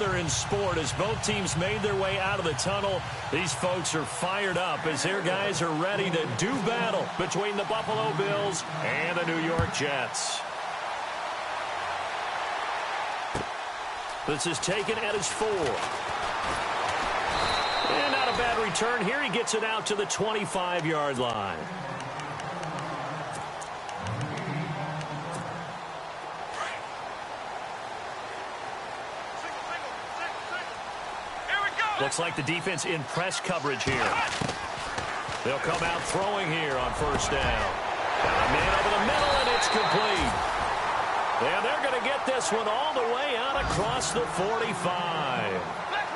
other in sport as both teams made their way out of the tunnel. These folks are fired up as their guys are ready to do battle between the Buffalo Bills and the New York Jets. This is taken at his 4. And not a bad return here. He gets it out to the 25-yard line. Looks like the defense in press coverage here. They'll come out throwing here on first down. Got a man over the middle, and it's complete. And they're going to get this one all the way out across the 45.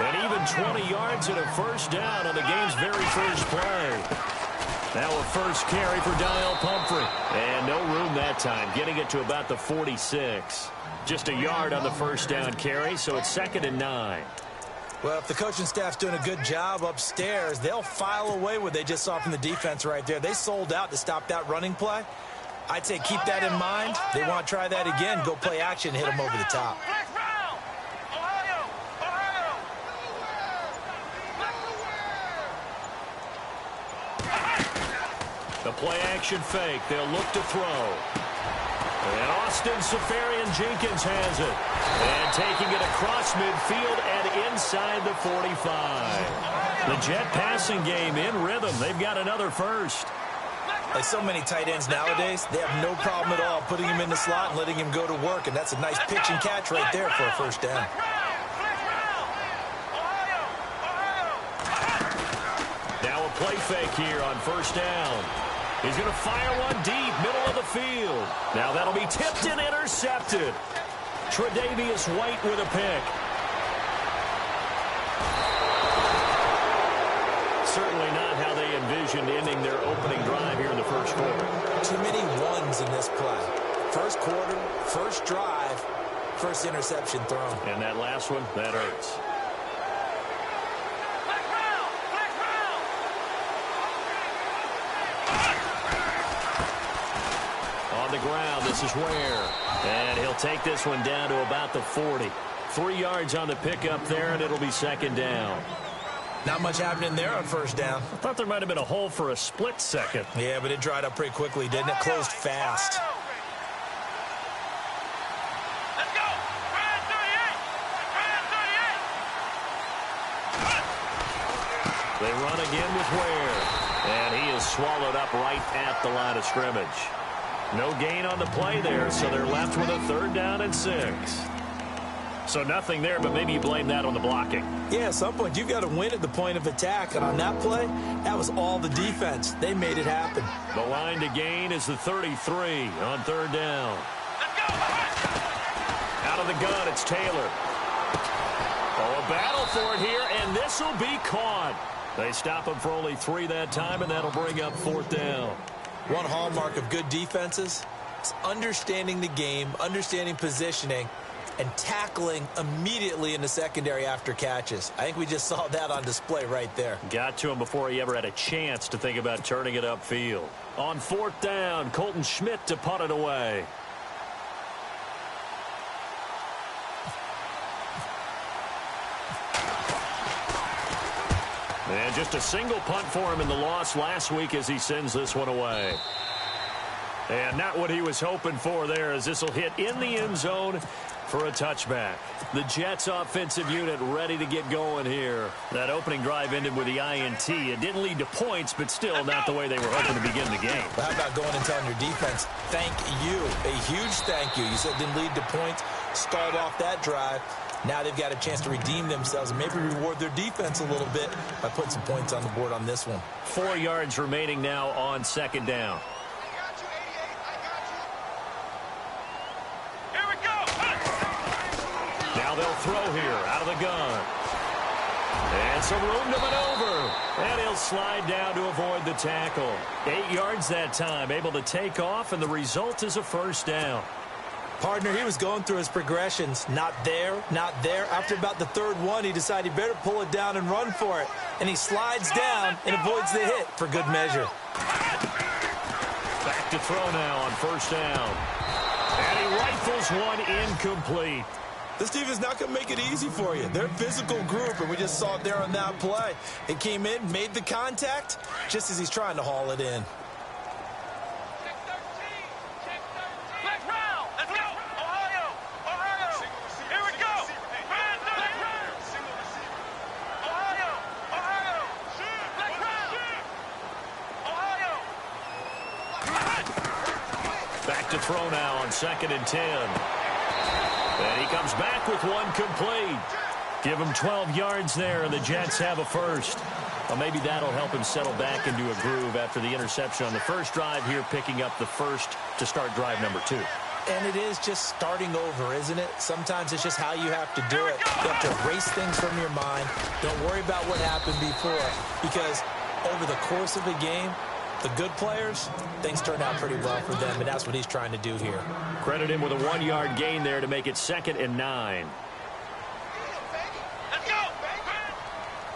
And even 20 yards and a first down on the game's very first play. Now a first carry for Daniel Pumphrey. And no room that time, getting it to about the 46. Just a yard on the first down carry, so it's 2nd and 9. Well, if the coaching staff's doing a good job upstairs, they'll file away what they just saw from the defense right there. They sold out to stop that running play. I'd say keep that in mind. They want to try that again, go play action, hit them over the top. The play action fake. They'll look to throw. And Austin Seferian-Jenkins has it. And taking it across midfield and inside the 45. The Jet passing game in rhythm. They've got another first. Like so many tight ends nowadays, they have no problem at all putting him in the slot and letting him go to work. And that's a nice pitch and catch right there for a first down. Now a play fake here on first down. He's going to fire one deep, middle of the field. Now that'll be tipped and intercepted. Tre'Davious White with a pick. Certainly not how they envisioned ending their opening drive here in the first quarter. Too many ones in this play. First quarter, first drive, first interception thrown. And that last one, that hurts. On the ground, this is Ware. And he'll take this one down to about the 40. 3 yards on the pickup there, and it'll be 2nd down. Not much happening there on first down. I thought there might have been a hole for a split second. Yeah, but it dried up pretty quickly, didn't it? Closed fast. Let's go! Brad 38! They run again with Ware. And he is swallowed up right at the line of scrimmage. No gain on the play there, so they're left with a 3rd down and 6. So nothing there, but maybe you blame that on the blocking. Yeah, at some point, you've got to win at the point of attack. And on that play, that was all the defense. They made it happen. The line to gain is the 33 on 3rd down. Let's go! Out of the gun, it's Taylor. Oh, a battle for it here, and this will be caught. They stop him for only 3 that time, and that'll bring up 4th down. One hallmark of good defenses is understanding the game, understanding positioning, and tackling immediately in the secondary after catches. I think we just saw that on display right there. Got to him before he ever had a chance to think about turning it upfield. On 4th down, Colton Schmidt to punt it away. And just a single punt for him in the loss last week as he sends this one away. And not what he was hoping for there, as this will hit in the end zone for a touchback. The Jets offensive unit ready to get going here. That opening drive ended with the INT. It didn't lead to points, but still not the way they were hoping to begin the game. How about going and telling your defense, thank you, a huge thank you. You said it didn't lead to points, stalled off that drive. Now they've got a chance to redeem themselves and maybe reward their defense a little bit by putting some points on the board on this one. 4 yards remaining now on 2nd down. Now they'll throw here out of the gun. And some room to maneuver. And he'll slide down to avoid the tackle. 8 yards that time, able to take off, and the result is a 1st down. Partner, he was going through his progressions. Not there, not there. After about the 3rd one, he decided he better pull it down and run for it. And he slides down and avoids the hit for good measure. Back to throw now on 1st down. And he rifles one incomplete. This team is not going to make it easy for you. They're a physical group, and we just saw it there on that play. It came in, made the contact, just as he's trying to haul it in. Back to throw now on 2nd and 10. And he comes back with one complete. Give him 12 yards there, and the Jets have a first. Well, maybe that'll help him settle back into a groove after the interception on the first drive here, picking up the first to start drive number 2. And it is just starting over, isn't it? Sometimes it's just how you have to do it. You have to erase things from your mind. Don't worry about what happened before, because over the course of a game, the good players, things turn out pretty well for them, and that's what he's trying to do here. Credit him with a 1-yard gain there to make it 2nd and 9. Let's go!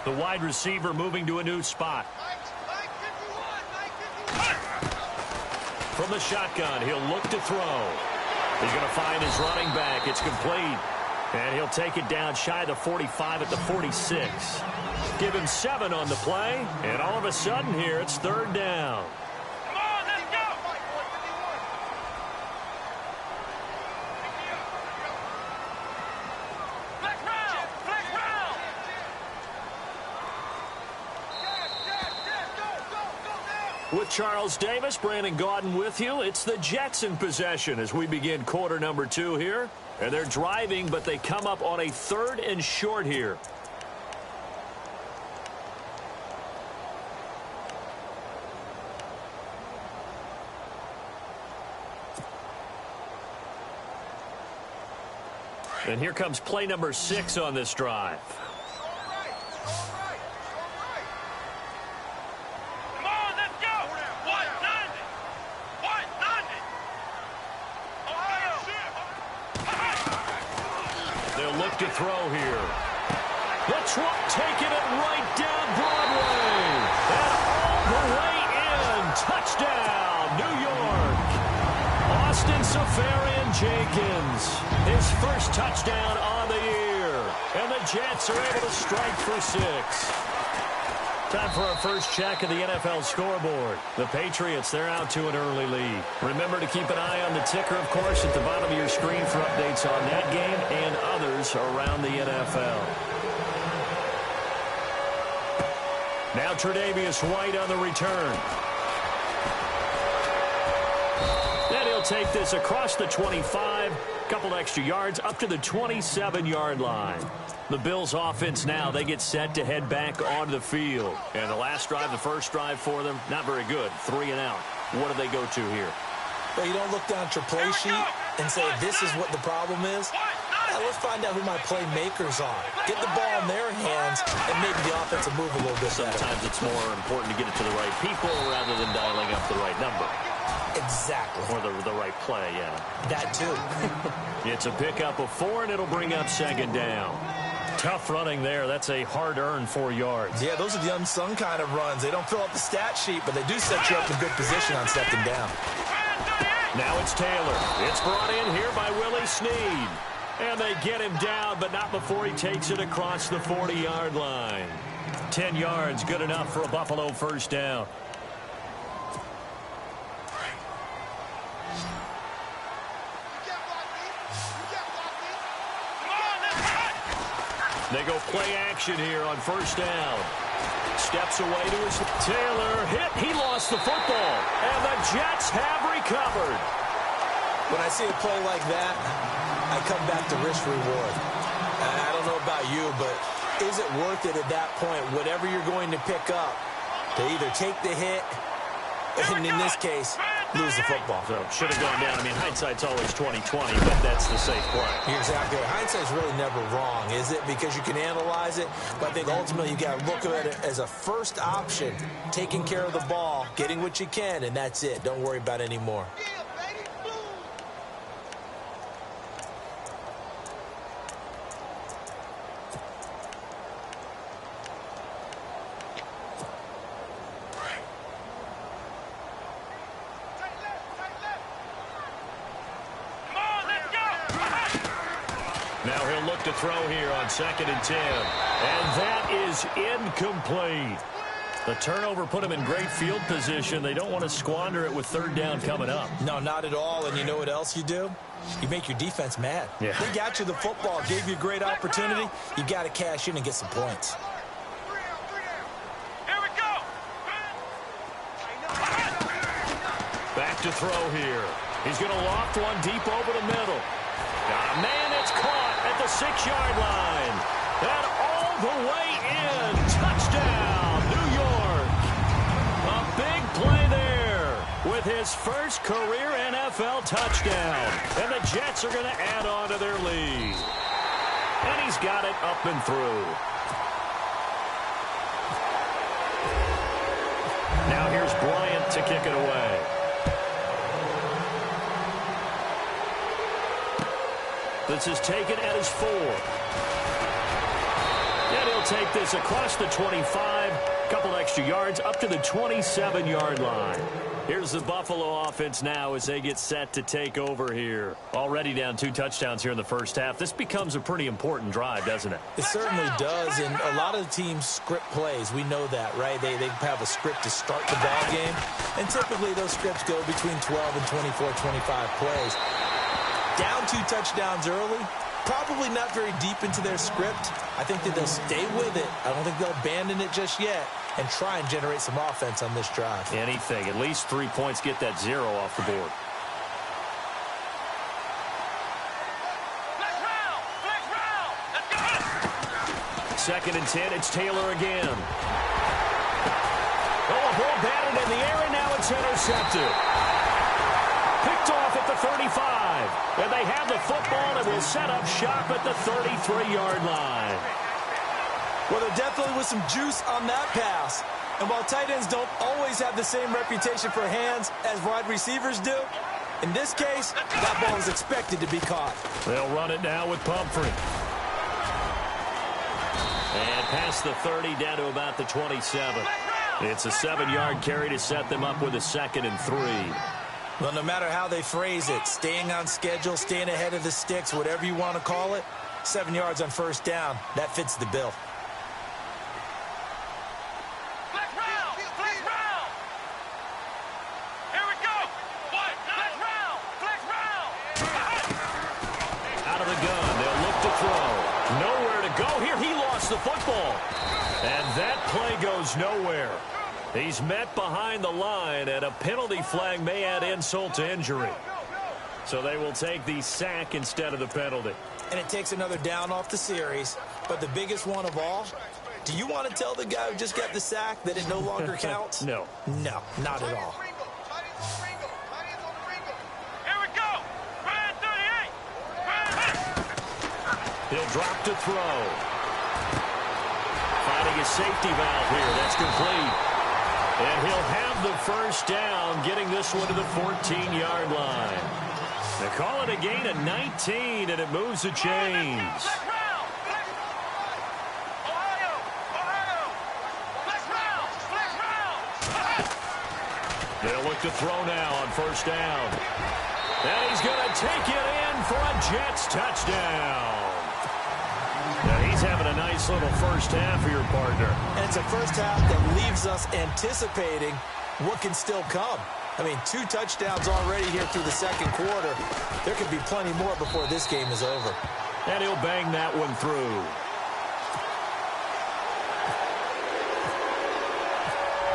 The wide receiver moving to a new spot. From the shotgun, he'll look to throw. He's going to find his running back. It's complete. And he'll take it down shy of the 45 at the 46. Give him 7 on the play, and all of a sudden here, it's 3rd down. Come on, let's go! Flex round! Flex round! With Charles Davis, Brandon Gaudin with you. It's the Jets in possession as we begin quarter number 2 here. And they're driving, but they come up on a 3rd and short here. And here comes play number 6 on this drive. Come on, let's go! 190! 190! Ohio! They'll look to throw here. The Trump taking it right down Broadway. And all the way in. Touchdown, New York. Austin Seferian-Jenkins. His first touchdown on the year. And the Jets are able to strike for 6. Time for our first check of the NFL scoreboard. The Patriots, they're out to an early lead. Remember to keep an eye on the ticker, of course, at the bottom of your screen for updates on that game and others around the NFL. Now Tre'Davious White on the return. Then he'll take this across the 25, couple extra yards, up to the 27-yard line. The Bills offense now, they get set to head back onto the field. And the last drive, the first drive for them, not very good. 3 and out. What do they go to here? Well, you don't look down at your play sheet and say, this is what the problem is. Now, let's find out who my playmakers are. Get the ball in their hands and maybe the offense will move a little bit better. Sometimes it's more important to get it to the right people rather than dialing up the right number. Exactly. Or the right play, yeah. That too. It's a pickup of 4, and it'll bring up 2nd down. Tough running there. That's a hard-earned 4 yards. Yeah, those are the unsung kind of runs. They don't fill up the stat sheet, but they do set you up in good position on 2nd down. Now it's Taylor. It's brought in here by Willie Snead. And they get him down, but not before he takes it across the 40-yard line. 10 yards, good enough for a Buffalo first down. They go play action here on first down. Steps away to his Taylor. Hit. He lost the football. And the Jets have recovered. When I see a play like that, I come back to risk reward. I don't know about you, but is it worth it at that point, whatever you're going to pick up, to either take the hit, and in this case, lose the football? So should have gone down. I mean, hindsight's always 20/20, but that's the safe play. You're exactly right. Hindsight's really never wrong, is it? Because you can analyze it, but I think ultimately you got to look at it as a first option, taking care of the ball, getting what you can, and that's it. Don't worry about any more. Come on, let's go! Now to throw here on 2nd and 10. And that is incomplete. The turnover put them in great field position. They don't want to squander it with 3rd down coming up. No, not at all. And you know what else you do? You make your defense mad. Yeah. They got you the football, gave you a great opportunity. You got to cash in and get some points. Here we go. Back to throw here. He's going to loft one deep over the middle. Got a man that's caught at the 6-yard line. And all the way in. Touchdown, New York. A big play there with his first career NFL touchdown. And the Jets are going to add on to their lead. And he's got it up and through. Now here's Bryant to kick it away. This is taken at his 4. And he'll take this across the 25. Couple extra yards up to the 27-yard line. Here's the Buffalo offense now as they get set to take over here. Already down 2 touchdowns here in the first half. This becomes a pretty important drive, doesn't it? It certainly does, and a lot of the teams script plays. We know that, right? They have a script to start the ball game, and typically those scripts go between 12 and 24, 25 plays. Down 2 touchdowns early, probably not very deep into their script. I think that they'll stay with it. I don't think they'll abandon it just yet and try and generate some offense on this drive. Anything. At least 3 points, get that 0 off the board. Flex round. Flex round. Let's go. 2nd and 10. It's Taylor again. Oh, a ball batted in the air, and now it's intercepted. Picked off at the 35. And they have the football and will set up shop at the 33-yard line. Well, there definitely was some juice on that pass. And while tight ends don't always have the same reputation for hands as wide receivers do, in this case, that ball was expected to be caught. They'll run it now with Pumphrey. And past the 30 down to about the 27. It's a 7-yard carry to set them up with a 2nd and 3. Well, no matter how they phrase it, staying on schedule, staying ahead of the sticks, whatever you want to call it, 7 yards on 1st down, that fits the bill. Flex round. Flex round. Here we go. Flex round. Flex round. Out of the gun, they'll look to throw. Nowhere to go here. He lost the football. And that play goes nowhere. He's met behind the line, and a penalty flag may add insult to injury. So they will take the sack instead of the penalty. And it takes another down off the series. But the biggest one of all, do you want to tell the guy who just got the sack that it no longer counts? No. No, not at all. Here we go. Ryan 38. He'll drop to throw. Finding a safety valve here. That's complete. And he'll have the 1st down, getting this one to the 14-yard line. They call it a gain of 19, and it moves the chains. Flex round. Ohio. Ohio. Flex round. Flex round. They'll look to throw now on 1st down. And he's going to take it in for a Jets touchdown. Now he's having a nice little first half for your partner. And it's a first half that leaves us anticipating what can still come. I mean, 2 touchdowns already here through the 2nd quarter. There could be plenty more before this game is over. And he'll bang that one through.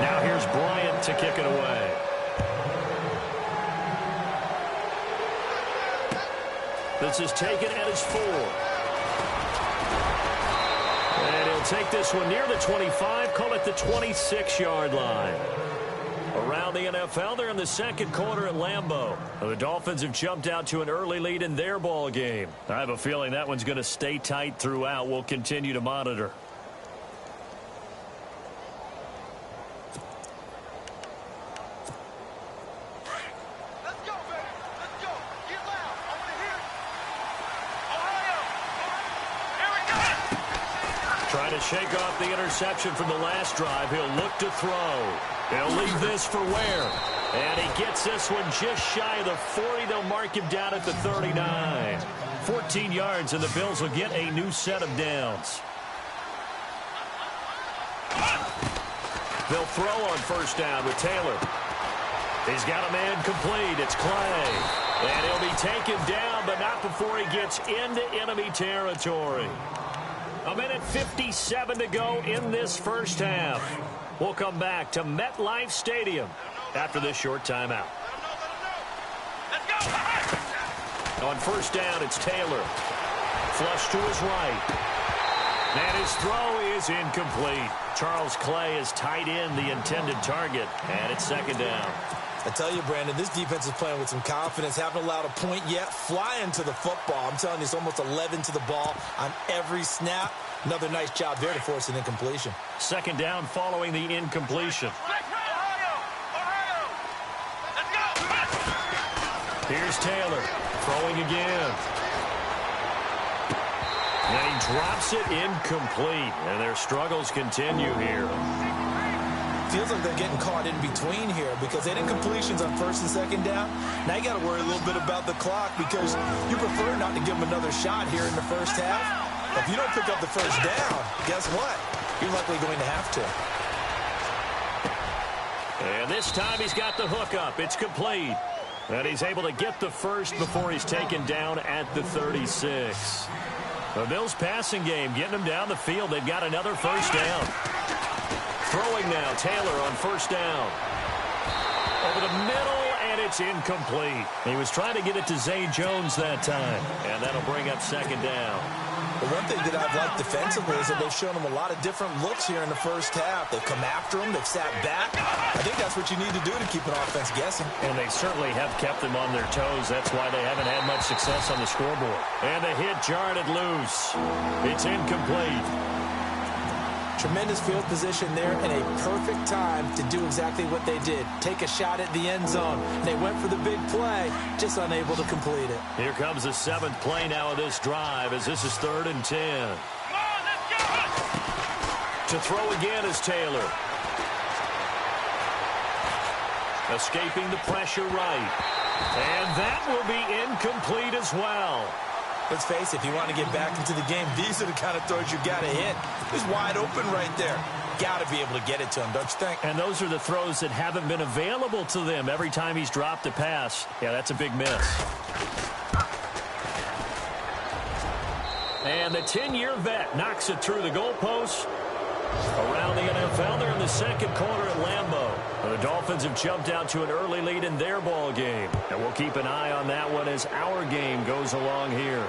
Now here's Bryant to kick it away. This is taken at his 4. And he'll take this one near the 25, call it the 26-yard line. Around the NFL, they're in the 2nd quarter at Lambeau. The Dolphins have jumped out to an early lead in their ball game. I have a feeling that one's going to stay tight throughout. We'll continue to monitor. Let's go, baby. Let's go. Get loud. I want to hear it. Ohio. Here we go. Trying to shake off the interception from the last drive. He'll look to throw. He'll leave this for Ware. And he gets this one just shy of the 40. They'll mark him down at the 39. 14 yards, and the Bills will get a new set of downs. They'll throw on first down with Taylor. He's got a man complete. It's Clay. And he'll be taken down, but not before he gets into enemy territory. 1:57 to go in this first half. We'll come back to MetLife Stadium after this short timeout. On first down, it's Taylor. Flush to his right. And his throw is incomplete. Charles Clay is tied in the intended target, and it's second down. I tell you, Brandon, this defense is playing with some confidence. Haven't allowed a point yet. Flying to the football. I'm telling you, it's almost 11 to the ball on every snap. Another nice job there to force an incompletion. Second down following the incompletion. Here's Taylor throwing again. And he drops it incomplete. And their struggles continue here. Feels like they're getting caught in between here because they didn't completions on first and second down. Now you got to worry a little bit about the clock because you prefer not to give them another shot here in the first half. If you don't pick up the first down, guess what? You're likely going to have to. And this time he's got the hook up. It's complete. And he's able to get the first before he's taken down at the 36. The Bills passing game getting them down the field. They've got another first down. Throwing now, Taylor on first down. Over the middle, and it's incomplete. He was trying to get it to Zay Jones that time. And that'll bring up second down. The one thing that I've liked defensively is that they've shown them a lot of different looks here in the first half. They've come after them. They've sat back. I think that's what you need to do to keep an offense guessing. And they certainly have kept them on their toes. That's why they haven't had much success on the scoreboard. And the hit jarred it loose. It's incomplete. Tremendous field position there and a perfect time to do exactly what they did. Take a shot at the end zone. They went for the big play, just unable to complete it. Here comes the seventh play now of this drive as this is 3rd and 10. Come on, let's go! To throw again is Taylor. Escaping the pressure right. And that will be incomplete as well. Let's face it, if you want to get back into the game, these are the kind of throws you got to hit. He's wide open right there. Got to be able to get it to him, don't you think? And those are the throws that haven't been available to them every time he's dropped a pass. Yeah, that's a big miss. And the 10-year vet knocks it through the goalpost. Around the NFL, they're in the second quarter at Lambeau. The Dolphins have jumped out to an early lead in their ball game. And we'll keep an eye on that one as our game goes along here.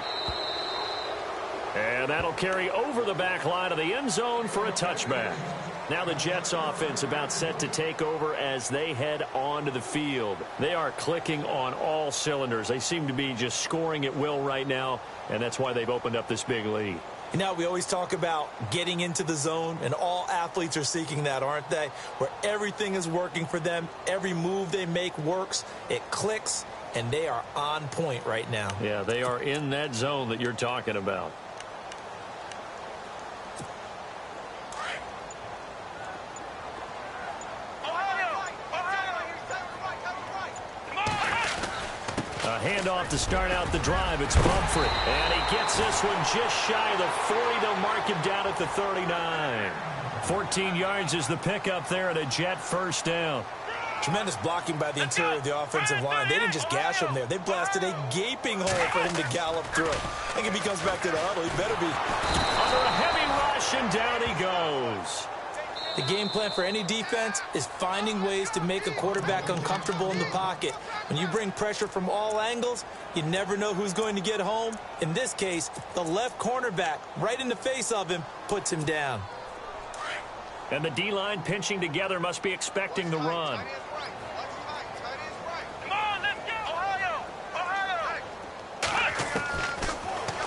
And that'll carry over the back line of the end zone for a touchback. Now the Jets offense about set to take over as they head onto the field. They are clicking on all cylinders. They seem to be just scoring at will right now, and that's why they've opened up this big lead. You know, we always talk about getting into the zone, and all athletes are seeking that, aren't they? Where everything is working for them. Every move they make works. It clicks, and they are on point right now. Yeah, they are in that zone that you're talking about. A handoff to start out the drive. It's Pumphrey. And he gets this one just shy of the 40. They'll mark him down at the 39. 14 yards is the pickup there at a Jet first down. Tremendous blocking by the interior of the offensive line. They didn't just gash him there. They blasted a gaping hole for him to gallop through. I think if he comes back to the huddle, he better be under a heavy rush, and down he goes. The game plan for any defense is finding ways to make a quarterback uncomfortable in the pocket. When you bring pressure from all angles, you never know who's going to get home. In this case, the left cornerback, right in the face of him, puts him down. And the D-line pinching together must be expecting the run.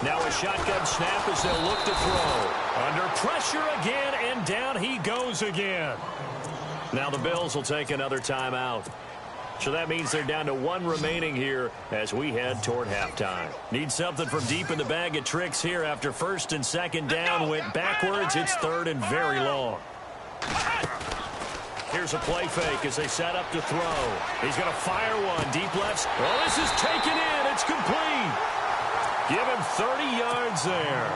Now a shotgun snap as they'll look to throw. Under pressure again, and down he goes again. Now the Bills will take another timeout. So that means they're down to one remaining here as we head toward halftime. Need something from deep in the bag of tricks here after first and second down went backwards. It's third and very long. Here's a play fake as they set up to throw. He's going to fire one deep left. Well, this is taken in. It's complete. Give him 30 yards there.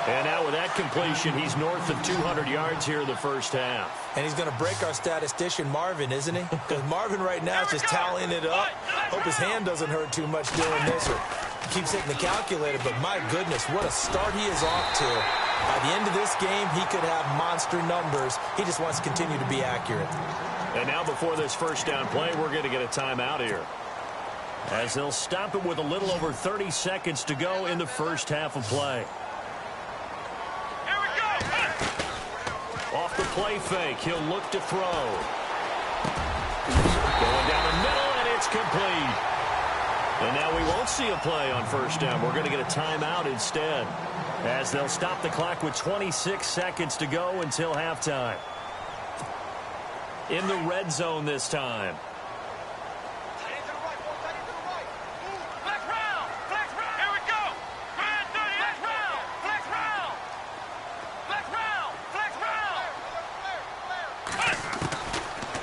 And now with that completion, he's north of 200 yards here in the first half. And he's going to break our statistician, Marvin, isn't he? Because Marvin right now is just tallying it up. Hope his hand doesn't hurt too much doing this, or he keeps hitting the calculator. But my goodness, what a start he is off to. By the end of this game, he could have monster numbers. He just wants to continue to be accurate. And now before this first down play, we're going to get a timeout here, as they'll stop it with a little over 30 seconds to go in the first half of play. Off the play fake, he'll look to throw. Going down the middle, and it's complete. And now we won't see a play on first down. We're going to get a timeout instead, as they'll stop the clock with 26 seconds to go until halftime. In the red zone this time.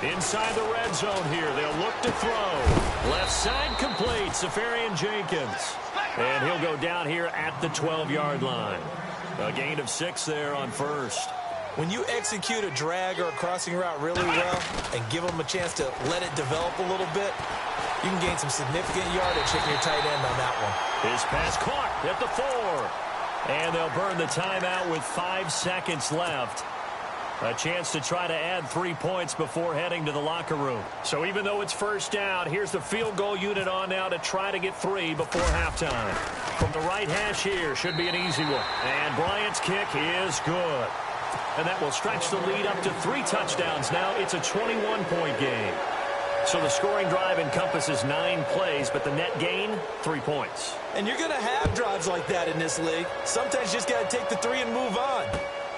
Inside the red zone here, they'll look to throw. Left side complete, Safarian Jenkins. And he'll go down here at the 12-yard line. A gain of 6 there on first. When you execute a drag or a crossing route really well and give them a chance to let it develop a little bit, you can gain some significant yardage hitting your tight end on that one. His pass caught at the 4. And they'll burn the timeout with 5 seconds left. A chance to try to add 3 points before heading to the locker room. So even though it's first down, here's the field goal unit on now to try to get 3 before halftime. From the right hash here, should be an easy one. And Bryant's kick is good. And that will stretch the lead up to 3 touchdowns now. It's a 21-point game. So the scoring drive encompasses 9 plays, but the net gain, 3 points. And you're going to have drives like that in this league. Sometimes you just got to take the 3 and move on.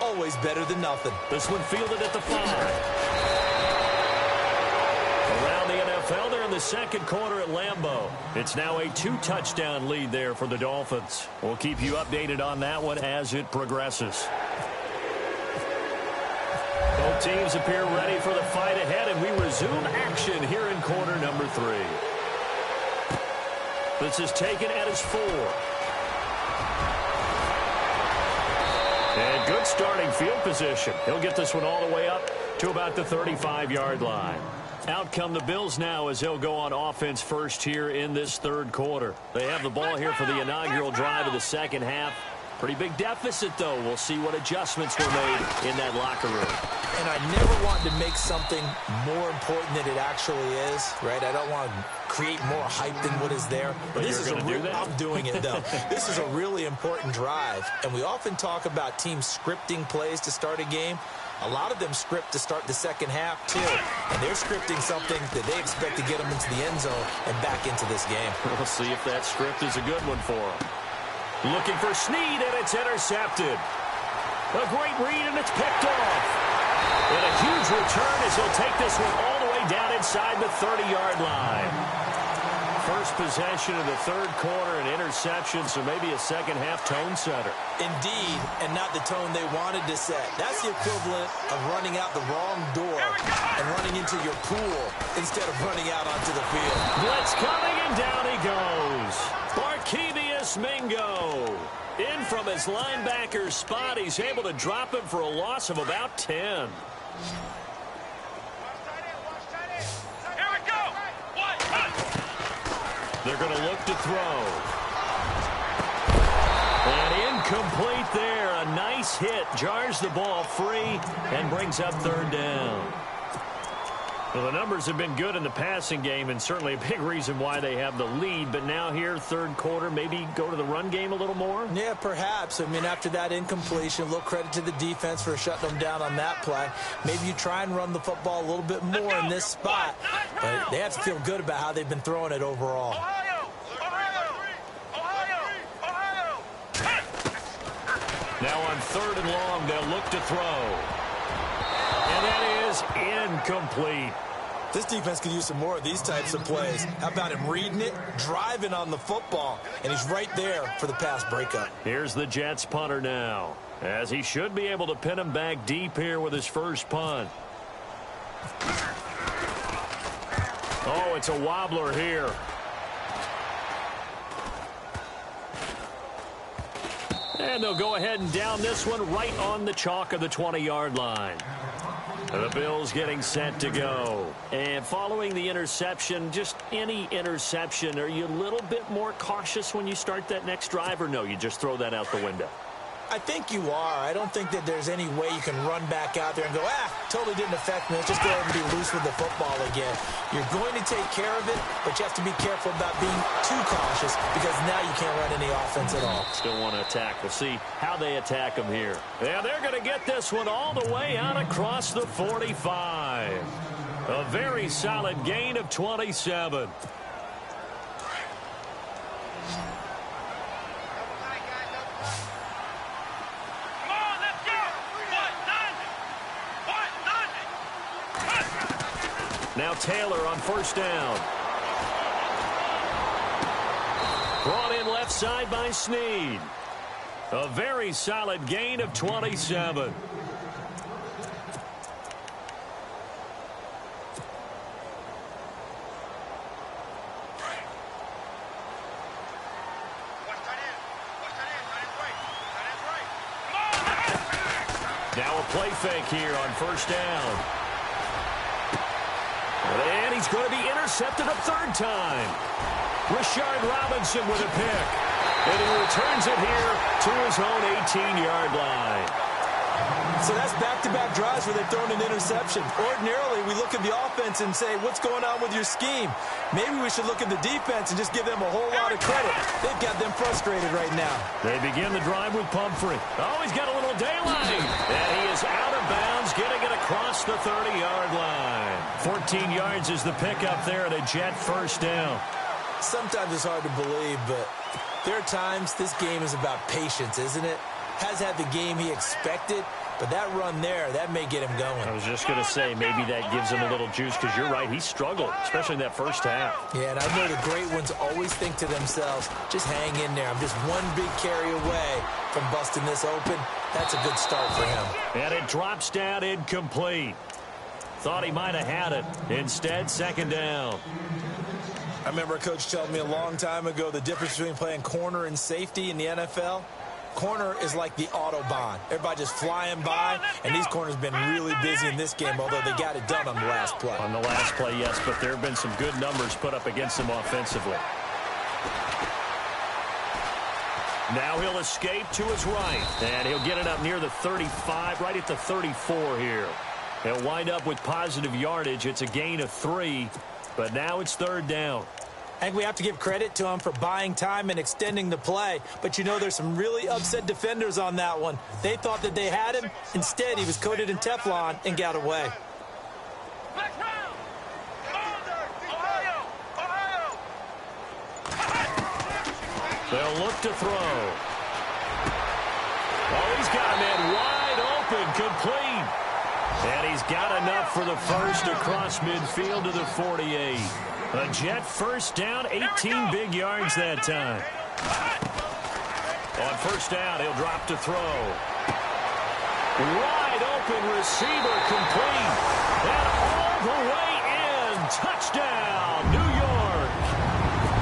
Always better than nothing. This one fielded at the 5. Around the NFL, they're in the second quarter at Lambeau. It's now a 2-touchdown lead there for the Dolphins. We'll keep you updated on that one as it progresses. Both teams appear ready for the fight ahead, and we resume action here in quarter number 3. This is taken at his 4. And good starting field position. He'll get this one all the way up to about the 35-yard line. Out come the Bills now as they'll go on offense first here in this third quarter. They have the ball here for the inaugural drive of the second half. Pretty big deficit, though. We'll see what adjustments were made in that locker room. And I never want to make something more important than it actually is, right? I don't want to create more hype than what is there. But this is I'm doing it, though. This is a really important drive. And we often talk about teams scripting plays to start a game. A lot of them script to start the second half, too. And they're scripting something that they expect to get them into the end zone and back into this game. We'll see if that script is a good one for them. Looking for Snead, and it's intercepted. A great read, and it's picked off. And a huge return as he'll take this one all the way down inside the 30-yard line. First possession of the third quarter, an interception, so maybe a second-half tone setter. Indeed, and not the tone they wanted to set. That's the equivalent of running out the wrong door and running into your pool instead of running out onto the field. Blitz coming, and down he goes. Barkevius Mingo. In from his linebacker's spot. He's able to drop him for a loss of about 10. They're going to look to throw. And incomplete there. A nice hit. Jars the ball free and brings up third down. Well, the numbers have been good in the passing game, and certainly a big reason why they have the lead. But now here, third quarter, maybe go to the run game a little more? Yeah, perhaps. I mean, after that incompletion, a little credit to the defense for shutting them down on that play. Maybe you try and run the football a little bit more in this spot. But they have to feel good about how they've been throwing it overall. Now on third and long, they'll look to throw. And that is incomplete. This defense could use some more of these types of plays. How about him reading it, driving on the football, and he's right there for the pass breakup. Here's the Jets punter now, as he should be able to pin him back deep here with his first punt. Oh, it's a wobbler here. And they'll go ahead and down this one right on the chalk of the 20-yard line. The Bills getting set to go. And following the interception, just any interception, are you a little bit more cautious when you start that next drive, or no, you just throw that out the window? I think you are. I don't think that there's any way you can run back out there and go, totally didn't affect me. Let's just go ahead and be loose with the football again. You're going to take care of it, but you have to be careful about being too cautious because now you can't run any offense at all. Still want to attack. We'll see how they attack them here. Yeah, they're going to get this one all the way out across the 45. A very solid gain of 27. Now Taylor on first down. Brought in left side by Snead. A very solid gain of 27. Now a play fake here on first down. And he's going to be intercepted a third time. Rashard Robinson with a pick. And he returns it here to his own 18-yard line. So that's back-to-back drives where they've thrown an interception. Ordinarily, we look at the offense and say, what's going on with your scheme? Maybe we should look at the defense and just give them a whole lot of credit. They've got them frustrated right now. They begin the drive with Pumphrey. Oh, he's got a little daylight. And he is out of bounds, getting it across the 30-yard line. 14 yards is the pickup there at a Jet first down. Sometimes it's hard to believe, but there are times this game is about patience, isn't it? Has had the game he expected, but that run there, that may get him going. I was just going to say, maybe that gives him a little juice, because you're right, he struggled, especially in that first half. Yeah, and I know the great ones always think to themselves, just hang in there. I'm just one big carry away from busting this open. That's a good start for him. And it drops down incomplete. Thought he might have had it. Instead, second down. I remember a coach telling me a long time ago the difference between playing corner and safety in the NFL. Corner is like the Autobahn. Everybody just flying by, and these corners have been really busy in this game, although they got it done on the last play. On the last play, yes, but there have been some good numbers put up against them offensively. Now he'll escape to his right, and he'll get it up near the 35, right at the 34 here. He'll wind up with positive yardage. It's a gain of 3, but now it's third down. I think we have to give credit to him for buying time and extending the play. But, you know, there's some really upset defenders on that one. They thought that they had him. Instead, he was coated in Teflon and got away. They'll look to throw. Oh, he's got a man wide open, complete. And he's got enough for the first across midfield to the 48. A Jet first down, 18 big yards that time. On first down, he'll drop to throw. Wide open receiver, complete. And all the way in. Touchdown, New York.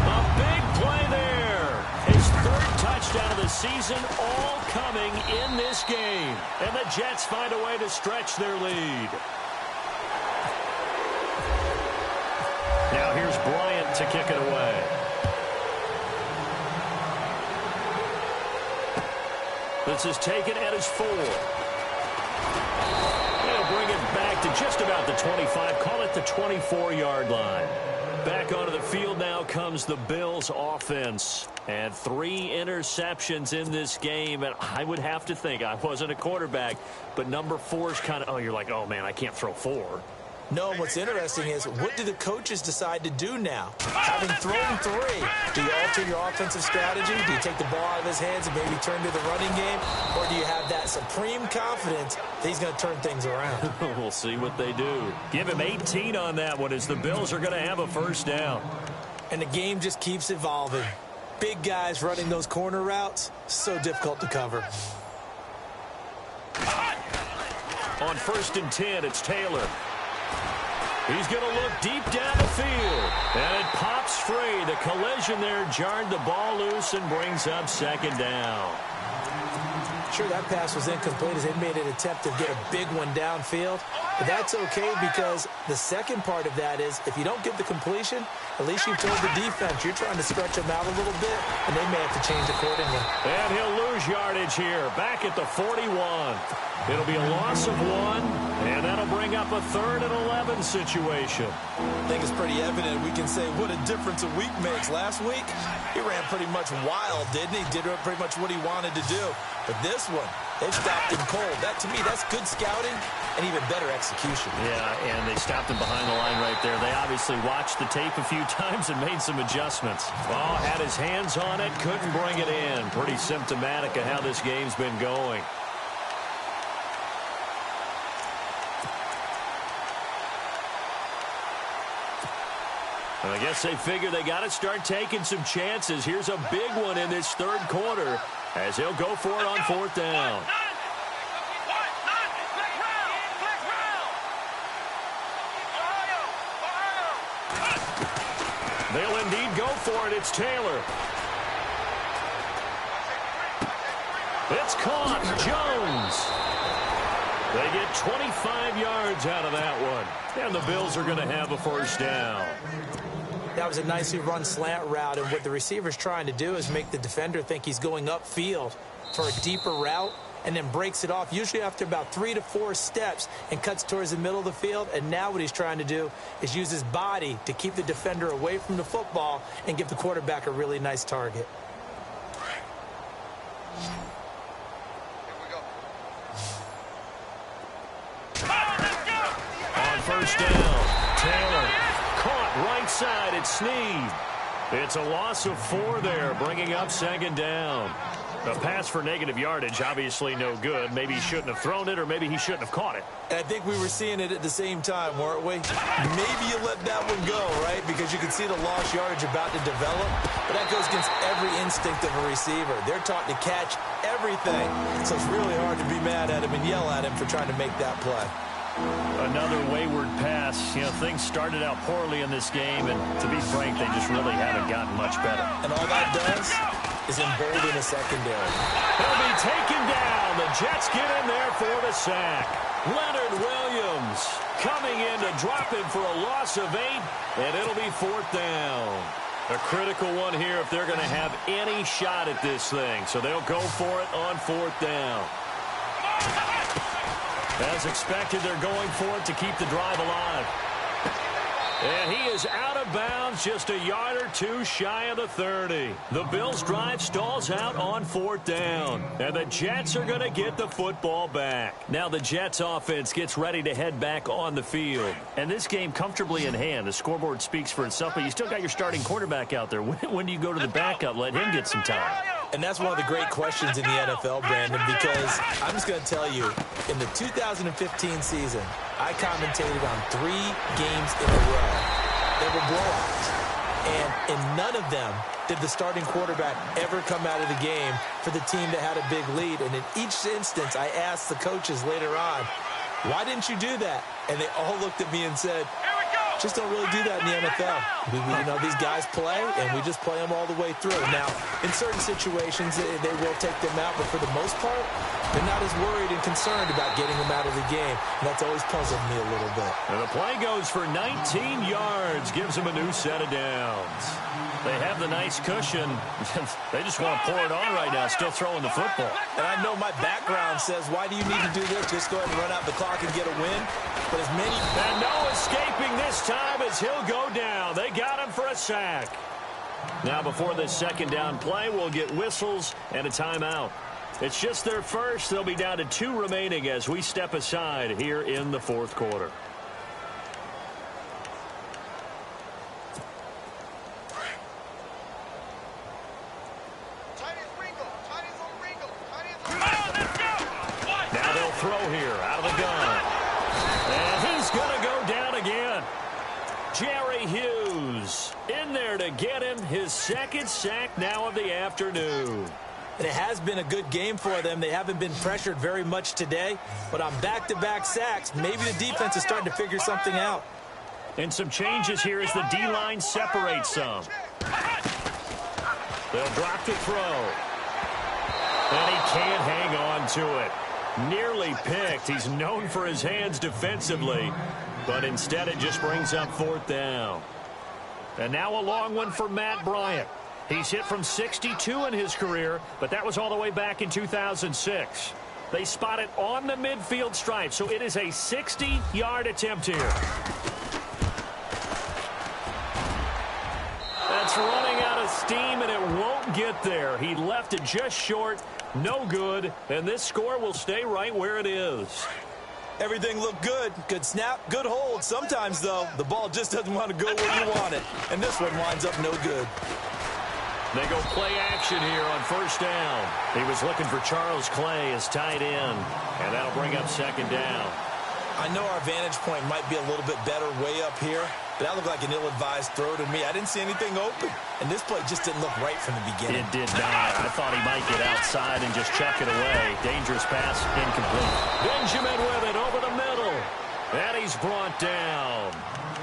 A big play there. His third touchdown of the season, all coming in this game. And the Jets find a way to stretch their lead. Now here's Bryant to kick it away. This is taken at his 4. They'll bring it back to just about the 25. Call it the 24-yard line. Back onto the field now comes the Bills offense. And 3 interceptions in this game. And I would have to think, I wasn't a quarterback, but number 4 is kind of, oh, you're like, oh, man, I can't throw 4. No, what's interesting is, what do the coaches decide to do now? Having thrown 3, do you alter your offensive strategy? Do you take the ball out of his hands and maybe turn to the running game? Or do you have that supreme confidence that he's going to turn things around? We'll see what they do. Give him 18 on that one as the Bills are going to have a first down. And the game just keeps evolving. Big guys running those corner routes, so difficult to cover. On first and 10, it's Taylor. He's going to look deep down the field. And it pops free. The collision there jarred the ball loose and brings up second down. sure that pass was incomplete as they made an attempt to get a big one downfield. But that's okay because the second part of that is if you don't get the completion, at least you've told the defense you're trying to stretch them out a little bit, and they may have to change accordingly. And he'll lose yardage here, back at the 41. It'll be a loss of 1, and that'll bring up a 3rd and 11 situation. I think it's pretty evident. We can say what a difference a week makes. Last week, he ran pretty much wild, didn't he? Did pretty much what he wanted to do. But this one, they've stopped him cold. That, to me, that's good scouting and even better execution. Yeah, and they stopped him behind the line right there. They obviously watched the tape a few times and made some adjustments. Oh, had his hands on it, couldn't bring it in. Pretty symptomatic of how this game's been going. I guess they figure they got to start taking some chances. Here's a big one in this 3rd quarter as he'll go for it on 4th down. They'll indeed go for it. It's Taylor. It's caught. Jones. They get 25 yards out of that one. And the Bills are going to have a 1st down. That was a nicely run slant route, and what the receiver's trying to do is make the defender think he's going upfield for a deeper route and then breaks it off, usually after about 3 to 4 steps, and cuts towards the middle of the field. And now what he's trying to do is use his body to keep the defender away from the football and give the quarterback a really nice target. On 1st down, Taylor. Caught right side at Snead. It's a loss of 4 there, bringing up 2nd down. A pass for negative yardage, obviously no good. Maybe he shouldn't have thrown it, or maybe he shouldn't have caught it. And I think we were seeing it at the same time, weren't we? Maybe you let that one go, right? Because you can see the lost yardage about to develop. But that goes against every instinct of a receiver. They're taught to catch everything. So it's really hard to be mad at him and yell at him for trying to make that play. Another wayward pass. You know, things started out poorly in this game, and to be frank, they just really haven't gotten much better. And all that does is embolden a secondary. He'll be taken down. The Jets get in there for the sack. Leonard Williams coming in to drop him for a loss of 8, and it'll be 4th down. A critical one here if they're going to have any shot at this thing. So they'll go for it on 4th down. As expected, they're going for it to keep the drive alive. And he is out of bounds, just a yard or 2 shy of the 30. The Bills' drive stalls out on 4th down. And the Jets are going to get the football back. Now the Jets offense gets ready to head back on the field. And this game comfortably in hand. The scoreboard speaks for itself, but you still got your starting quarterback out there. When do you go to the backup, let him get some time? And that's one of the great questions in the NFL, Brandon, because I'm just going to tell you, in the 2015 season, I commentated on 3 games in a row. They were blowouts. And in none of them did the starting quarterback ever come out of the game for the team that had a big lead. And in each instance, I asked the coaches later on, why didn't you do that? And they all looked at me and said, just don't really do that in the NFL. You know, these guys play, and we just play them all the way through. Now, in certain situations, they will take them out, but for the most part, they're not as worried and concerned about getting them out of the game. And that's always puzzled me a little bit. And the play goes for 19 yards, gives them a new set of downs. They have the nice cushion. They just want to pour it on right now, still throwing the football. And I know my background says, why do you need to do this? Just go ahead and run out the clock and get a win. But as many... And no escaping this time as he'll go down. They got him for a sack. Now before this 2nd down play, we'll get whistles and a timeout. It's just their first. They'll be down to 2 remaining as we step aside here in the 4th quarter. Now they'll throw here out of the gun. And he's going to go down again. Jerry Hughes in there to get him his 2nd sack now of the afternoon. And it has been a good game for them. They haven't been pressured very much today. But on back-to-back sacks, maybe the defense is starting to figure something out. And some changes here as the D-line separates some. They'll drop to throw. And he can't hang on to it. Nearly picked. He's known for his hands defensively, but instead it just brings up fourth down. And now a long one for Matt Bryant. He's hit from 62 in his career, but that was all the way back in 2006. They spot it on the midfield stripe, so it is a 60-yard attempt here. That's running out of steam, and it won't get there. He left it just short, no good, and this score will stay right where it is. Everything looked good. Good snap, good hold. Sometimes, though, the ball just doesn't want to go where you want it, and this one winds up no good. They go play action here on first down. He was looking for Charles Clay as tight end, and that'll bring up second down. I know our vantage point might be a little bit better way up here, but that looked like an ill-advised throw to me. I didn't see anything open, and this play just didn't look right from the beginning. It did not. I thought he might get outside and just chuck it away. Dangerous pass, incomplete. Benjamin with it over the middle, and he's brought down.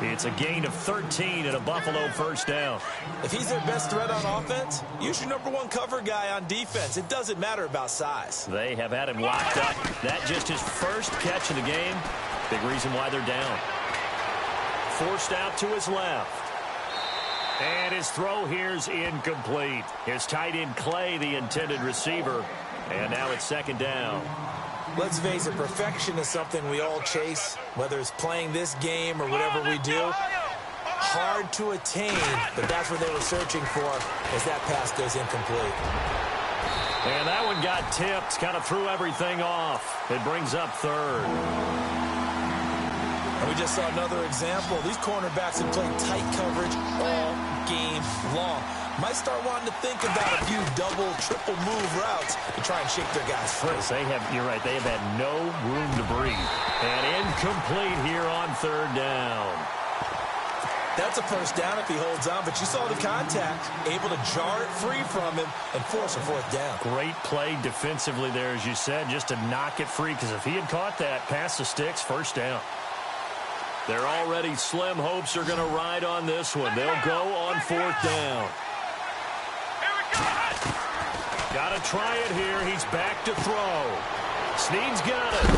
It's a gain of 13 and a Buffalo first down. If he's their best threat on offense, use your number one cover guy on defense. It doesn't matter about size. They have had him locked up. That just his first catch of the game. Big reason why they're down. Forced out to his left. And his throw here's incomplete. His tight end Clay, the intended receiver. And now it's second down. Let's face it, perfection is something we all chase, whether it's playing this game or whatever we do. Hard to attain, but that's what they were searching for as that pass goes incomplete. And that one got tipped, kind of threw everything off. It brings up third. And we just saw another example. These cornerbacks have played tight coverage all game long. Might start wanting to think about a few double, triple move routes to try and shake their guys free. You're right, they have had no room to breathe. And incomplete here on third down. That's a first down if he holds on, but you saw the contact, able to jar it free from him and force a fourth down. Great play defensively there, as you said, just to knock it free, because if he had caught that, past the sticks, first down. They're already slim hopes are going to ride on this one. They'll go on fourth down. Got to try it here. He's back to throw. Snead's got it.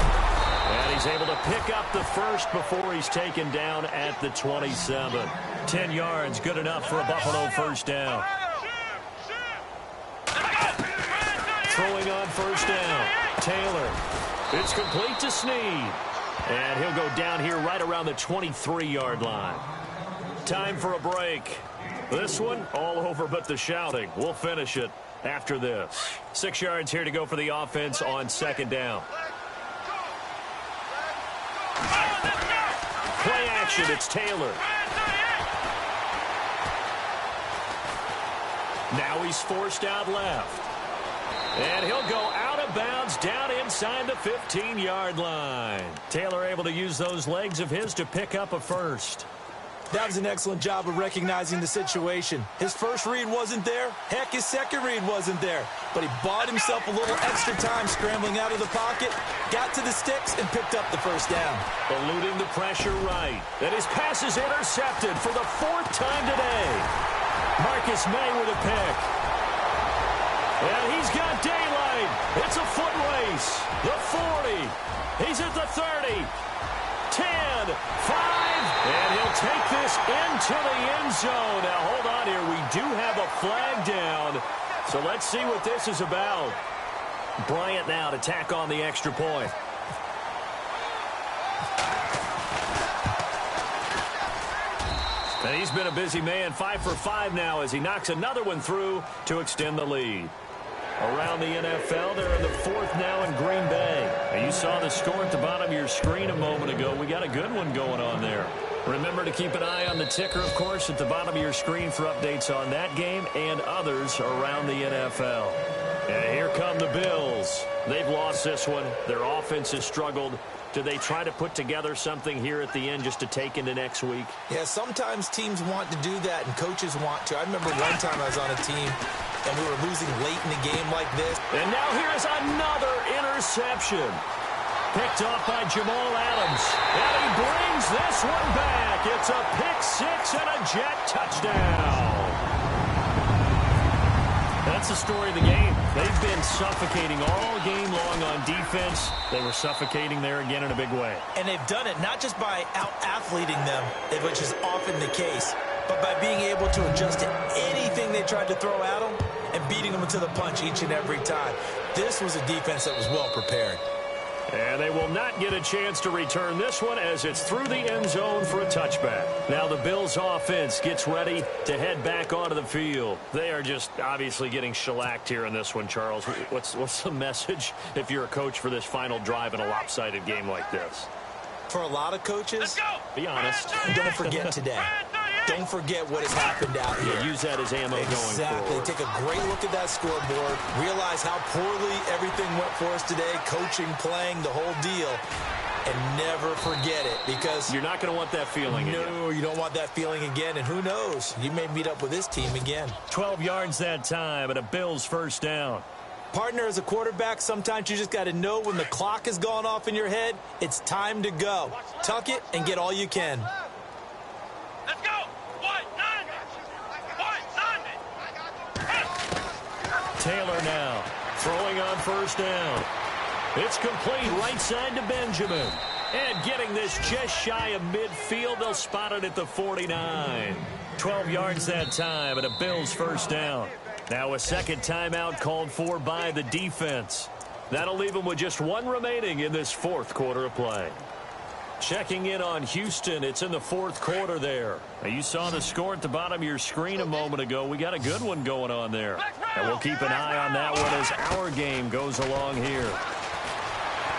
And he's able to pick up the first before he's taken down at the 27. 10 yards, good enough for a Buffalo first down. Throwing on first down. Taylor. It's complete to Snead. And he'll go down here right around the 23-yard line. Time for a break. This one, all over but the shouting. We'll finish it after this. 6 yards here to go for the offense on second down. Play action, it's Taylor. Now he's forced out left. And he'll go out of bounds down inside the 15-yard line. Taylor able to use those legs of his to pick up a first. That was an excellent job of recognizing the situation. His first read wasn't there. Heck, his second read wasn't there. But he bought himself a little extra time scrambling out of the pocket, got to the sticks, and picked up the first down. Eluding the pressure right. And his pass is intercepted for the fourth time today. Marcus May with a pick. And he's got daylight. It's a foot race. The 40. He's at the 30. 10, 5, and he'll take this into the end zone. Now, hold on here. We do have a flag down, so let's see what this is about. Bryant now to tack on the extra point. And he's been a busy man, 5 for 5 now as he knocks another one through to extend the lead. Around the NFL, they're in the fourth now in Green Bay. And you saw the score at the bottom of your screen a moment ago. We got a good one going on there. Remember to keep an eye on the ticker, of course, at the bottom of your screen for updates on that game and others around the NFL. And here come the Bills. They've lost this one. Their offense has struggled. Do they try to put together something here at the end just to take into next week? Yeah, sometimes teams want to do that, and coaches want to. I remember one time I was on a team, and we were losing late in the game like this. And now here's another interception. Picked off by Jamal Adams. And he brings this one back. It's a pick six and a Jet touchdown. That's the story of the game. They've been suffocating all game long on defense. They were suffocating there again in a big way. And they've done it not just by out-athleting them, which is often the case, but by being able to adjust to anything they tried to throw at them and beating them to the punch each and every time. This was a defense that was well prepared. And they will not get a chance to return this one as it's through the end zone for a touchback. Now the Bills offense gets ready to head back onto the field. They are just obviously getting shellacked here in this one, Charles. What's the message if you're a coach for this final drive in a lopsided game like this? For a lot of coaches, be honest. Don't forget today. Don't forget what has happened out here. Yeah, use that as ammo going forward. Exactly. Take a great look at that scoreboard. Realize how poorly everything went for us today. Coaching, playing, the whole deal. And never forget it, because you're not going to want that feeling again. No, you don't want that feeling again. And who knows? You may meet up with this team again. 12 yards that time and a Bills first down. Partner, as a quarterback, sometimes you just got to know when the clock has gone off in your head, it's time to go. Tuck it and get all you can. Let's go. Taylor now throwing on first down. It's complete right side to Benjamin. And getting this just shy of midfield, they'll spot it at the 49. 12 yards that time and a Bills first down. Now a second timeout called for by the defense. That'll leave them with just one remaining in this fourth quarter of play. Checking in on Houston. It's in the fourth quarter there. Now, you saw the score at the bottom of your screen a moment ago. We got a good one going on there. And we'll keep an eye on that one as our game goes along here.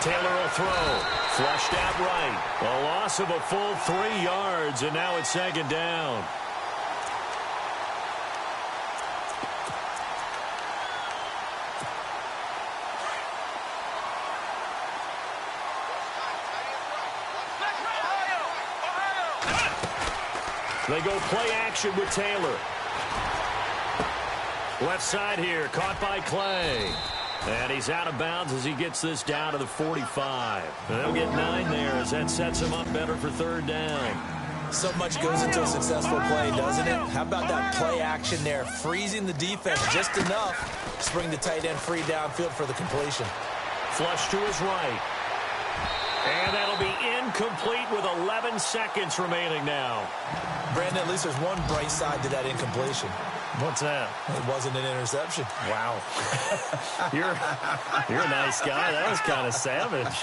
Taylor will throw. Flushed out right. A loss of a full 3 yards, and now it's second down. They go play action with Taylor. Left side here, caught by Clay. And he's out of bounds as he gets this down to the 45. And they'll get 9 there as that sets him up better for third down. So much goes into a successful play, doesn't it? How about that play action there, freezing the defense just enough to bring the tight end free downfield for the completion. Flush to his right. And that'll be incomplete with 11 seconds remaining now. Brandon, at least there's one bright side to that incompletion. What's that? It wasn't an interception. Wow. You're a nice guy. That was kind of savage.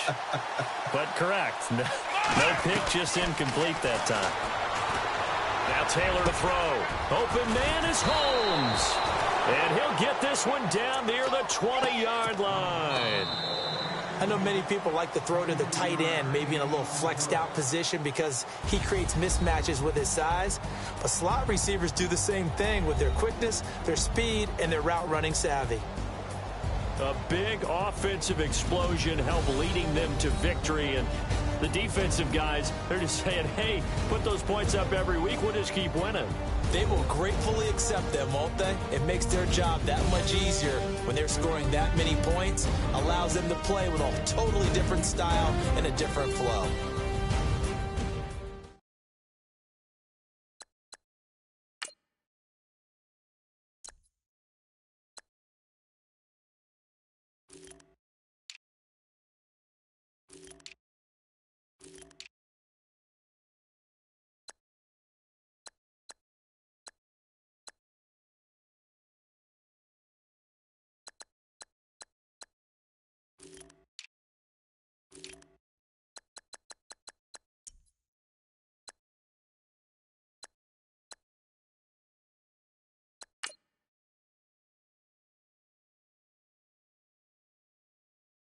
But correct. No pick, just incomplete that time. Now Taylor to throw. Open man is Holmes. And he'll get this one down near the 20-yard line. I know many people like to throw to the tight end, maybe in a little flexed out position because he creates mismatches with his size. But slot receivers do the same thing with their quickness, their speed, and their route running savvy. A big offensive explosion helped leading them to victory. And the defensive guys, they're just saying, hey, put those points up every week. We'll just keep winning. They will gratefully accept them, won't they? It makes their job that much easier when they're scoring that many points. Allows them to play with a totally different style and a different flow.